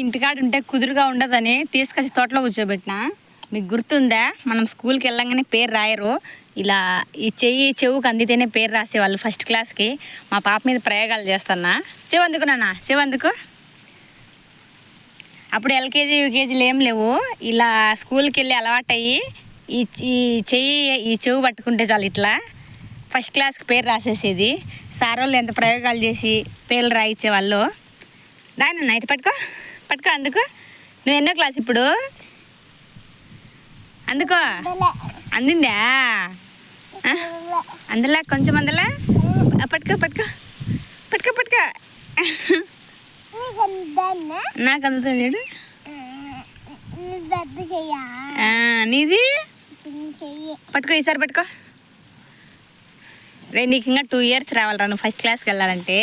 ఇంటికాడ ఉంటే కుదురుగా ఉండదని తీసుకొచ్చి తోటలో కూర్చోబెట్టినా. మీకు గుర్తుందా, మనం స్కూల్కి వెళ్ళంగానే పేరు రాయరు, ఇలా ఈ చెవుకు అందితేనే పేరు రాసేవాళ్ళు ఫస్ట్ క్లాస్కి. మా పాప మీద ప్రయోగాలు చేస్తున్నా. చెవు అందుకు నాన్న, చెవు అందుకు. అప్పుడు ఎల్కేజీ యూకేజీలు ఏం లేవు. ఇలా స్కూల్కి వెళ్ళి అలవాటయ్యి ఈ చెవు పట్టుకుంటే చాలు ఇట్లా ఫస్ట్ క్లాస్కి పేరు రాసేసేది. సార్ వాళ్ళు ఎంత ప్రయోగాలు చేసి పేర్లు రాయించేవాళ్ళు. రాయనన్నా ఇటు పట్టుకో, పట్టుకో అందుకు. నువ్వు ఎన్నో క్లాస్ ఇప్పుడు? అందుకో అందిందా? అందులో కొంచెం అందులో పట్టుకో పట్టుకో పట్టుకో పట్టుకో. నాకు అందుతుంది చూడు. నీది పట్టుకో, ఈసారి పట్టుకో. రే నీకు ఇంకా 2 years రావాలరా నువ్వు ఫస్ట్ క్లాస్కి వెళ్ళాలంటే.